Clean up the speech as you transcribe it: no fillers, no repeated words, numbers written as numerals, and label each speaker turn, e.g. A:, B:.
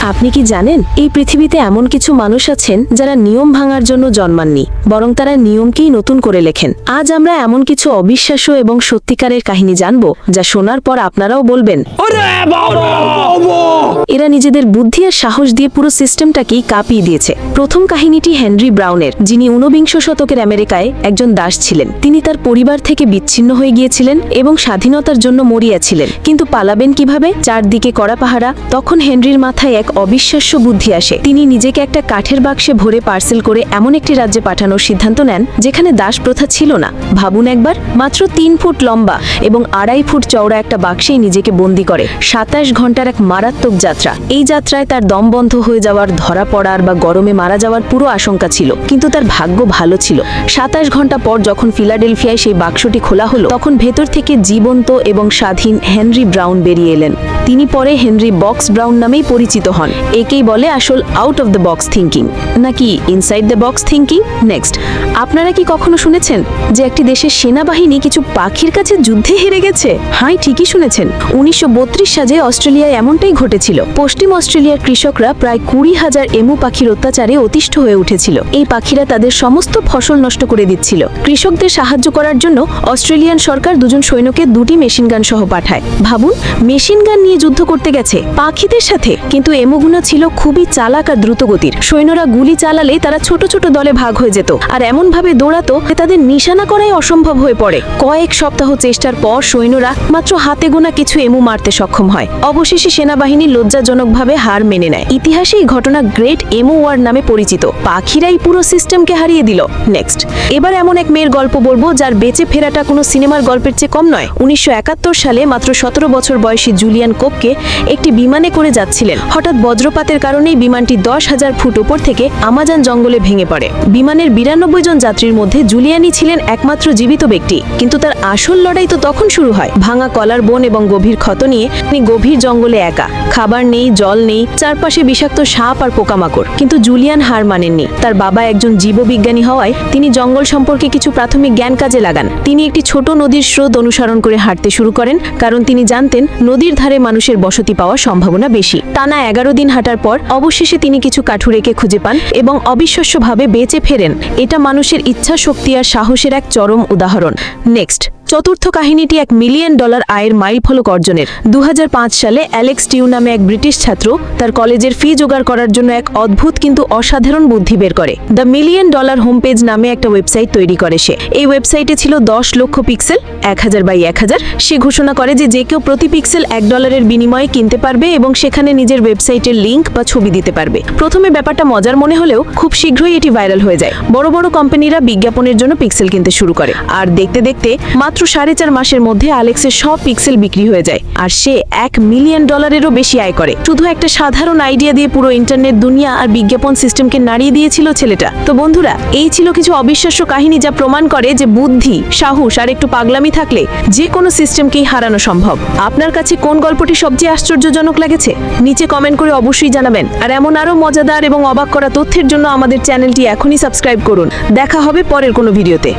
A: আপনি কি জানেন এই পৃথিবীতে এমন কিছু মানুষ আছেন যারা নিয়ম ভাঙার জন্য জন্মাননি, বরং তারা নিয়মকেই নতুন করে লেখেন। আজ আমরা এমন কিছু অবিশ্বাস্য এবং সত্যিকারের কাহিনী জানব যা শোনার পর আপনারাও বলবেন, এরা নিজেদের বুদ্ধি আর সাহস দিয়ে পুরো সিস্টেমটাকেই কাঁপিয়ে দিয়েছে। প্রথম কাহিনীটি হেনরি ব্রাউনের, যিনি ঊনবিংশ শতকের আমেরিকায় একজন দাস ছিলেন। তিনি তার পরিবার থেকে বিচ্ছিন্ন হয়ে গিয়েছিলেন এবং স্বাধীনতার জন্য মরিয়াছিলেন। কিন্তু পালাবেন কিভাবে? চারদিকে কড়া পাহারা। তখন হেনরির মাথায় এক অবিশ্বাস্য বুদ্ধি আসে। তিনি নিজেকে একটা কাঠের বাক্সে ভরে পার্সেল করে এমন একটি রাজ্যে পাঠানোর সিদ্ধান্ত নেন যেখানে দাস প্রথা ছিল না। ভাবুন একবার, মাত্র 3 ফুট লম্বা এবং 2.5 ফুট চওড়া একটা বাক্সেই নিজেকে বন্দী করে 27 ঘন্টার এক মারাত্মক যাত্রা। এই যাত্রায় তার দম বন্ধ হয়ে যাওয়ার, ধরা পড়ার বা গরমে মারা যাওয়ার পুরো আশঙ্কা ছিল। কিন্তু তার ভাগ্য ভালো ছিল। 27 ঘন্টা পর যখন ফিলাডেলফিয়ায় সেই বাক্সটি খোলা হলো, তখন ভেতর থেকে জীবন্ত এবং স্বাধীন হেনরি ব্রাউন বেরিয়ে এলেন। তিনি পরে হেনরি বক্স ব্রাউন নামেই পরিচিত হন। একেই বলে আসল out of the box thinking, নাকি inside the box thinking. Next, আপনারা কি কখনো শুনেছেন যে একটি দেশের সেনাবাহিনী কিছু পাখির কাছে যুদ্ধে হেরে গেছে? হ্যাঁ, ঠিকই শুনেছেন। 1932 সালে অস্ট্রেলিয়ায় এমনটাই ঘটেছিল। পশ্চিম অস্ট্রেলিয়ার কৃষকরা প্রায় 20,000 এমু পাখির অত্যাচারে অতিষ্ঠ হয়ে উঠেছিল। এই পাখিরা তাদের সমস্ত ফসল নষ্ট করে দিচ্ছিল। কৃষকদের সাহায্য করার জন্য অস্ট্রেলিয়ান সরকার 2 সৈন্যকে 2টি মেশিন গান সহ পাঠায়। ভাবুন, মেশিন গান নিয়ে যুদ্ধ করতে গেছে পাখিদের সাথে। কিন্তু এমুগুলো ছিল খুবই চালাক আর দ্রুতগতির। সৈন্যরা গুলি চালালে তারা ছোট ছোট দলে ভাগ হয়ে যেত আর এমন ভাবে দৌড়াতো যে তাদের নিশানা করাই অসম্ভব হয়ে পড়ে। কয়েক সপ্তাহ চেষ্টার পর সৈন্যরা মাত্র হাতে গোনা কিছু এমু মারতে সক্ষম হয়। অবশেষে সেনাবাহিনী লজ্জাজনকভাবে হার মেনে নেয়। ইতিহাসে এই ঘটনা গ্রেট এমু ওয়ার নামে পরিচিত। পাখিরাই পুরো সিস্টেমকে হারিয়ে দিল। নেক্সট, এবার এমন এক মেয়ের গল্প বলবো যার বেঁচে ফেরাটা কোনো সিনেমার গল্পের চেয়ে কম নয়। 1971 সালে মাত্র 17 বছর বয়সী জুলিয়ান কোপকে একটি বিমানে করে যাচ্ছিলেন। হঠাৎ বজ্রপাতের কারণেই বিমানটি 10,000 ফুট উপর থেকে আমাজন জঙ্গলে ভেঙে পড়ে। বিমানের 92 জন যাত্রীর মধ্যে জুলিয়ানই ছিলেন একমাত্র জীবিত ব্যক্তি। কিন্তু তার আসল লড়াই তো তখন শুরু হয়। ভাঙা কলার বোন এবং গভীর ক্ষত নিয়ে তিনি গভীর জঙ্গলে একা। খাবার নেই, জল নেই, চারপাশে বিষাক্ত সাপ আর পোকামাকড়। কিন্তু জুলিয়ান হার মানেননি। তার বাবা একজন জীববিজ্ঞানী হওয়ায় তিনি জঙ্গল সম্পর্কে কিছু প্রাথমিক জ্ঞান কাজে লাগান। তিনি একটি ছোট নদীর স্রোত অনুসরণ করে হাঁটতে শুরু করেন, কারণ তিনি জানতেন নদীর ধারে মানুষের বসতি পাওয়ার সম্ভাবনা বেশি। টানা 11 দিন হাঁটার পর অবশেষে তিনি কিছু কাঠুরেকে খুঁজে পান এবং অবিশ্বাস্যভাবে বেঁচে ফেরেন। এটা মানুষের ইচ্ছা শক্তি আর সাহসের এক চরম উদাহরণ। নেক্সট, চতুর্থ কাহিনীটি $1 মিলিয়ন আয়ের মাইলফলক অর্জনের। 2005 সালে অ্যালেক্স টিউ নামে এক ব্রিটিশ ছাত্র তার কলেজের ফি জোগাড় করার জন্য এক অদ্ভুত কিন্তু অসাধারণ বুদ্ধি বের করে। দ্য $1 মিলিয়ন হোম পেজ নামে একটা ওয়েবসাইট তৈরি করে সে। এই ওয়েবসাইটে ছিল 10 লক্ষ পিক্সেল, 1000 বাই 1000। সে ঘোষণা করে যে কেউ প্রতি পিক্সেল $1 বিনিময়ে কিনতে পারবে এবং সেখানে নিজের ওয়েবসাইটের লিঙ্ক বা ছবি দিতে পারবে। প্রথমে ব্যাপারটা মজার মনে হলেও খুব শীঘ্রই এটি ভাইরাল হয়ে যায়। বড় বড় কোম্পানিরা বিজ্ঞাপনের জন্য পিক্সেল কিনতে শুরু করে। আর দেখতে দেখতে মাত্র 4.5 মাসের মধ্যে অ্যালেক্সের সব পিক্সেল বিক্রি হয়ে যায় আর সে $1 মিলিয়ন বেশি আয় করে। শুধু একটা সাধারণ আইডিয়া দিয়ে পুরো ইন্টারনেট দুনিয়া আর বিজ্ঞাপন সিস্টেমকে নাড়িয়ে দিয়েছিল ছেলেটা। তো বন্ধুরা, এই ছিল কিছু অবিশ্বাস্য কাহিনী যা প্রমাণ করে যে বুদ্ধি, সাহস আর একটু পাগলামি থাকলে যে কোনো সিস্টেমকেই হারানো সম্ভব। আপনার কাছে কোন গল্পটি সবচেয়ে আশ্চর্যজনক লেগেছে? নিচে কমেন্ট করে অবশ্যই জানাবেন। আর এমন আরো মজাদার এবং অবাক করা তথ্যের জন্য আমাদের চ্যানেলটি এখনই সাবস্ক্রাইব করুন। দেখা হবে পরের কোনো ভিডিওতে।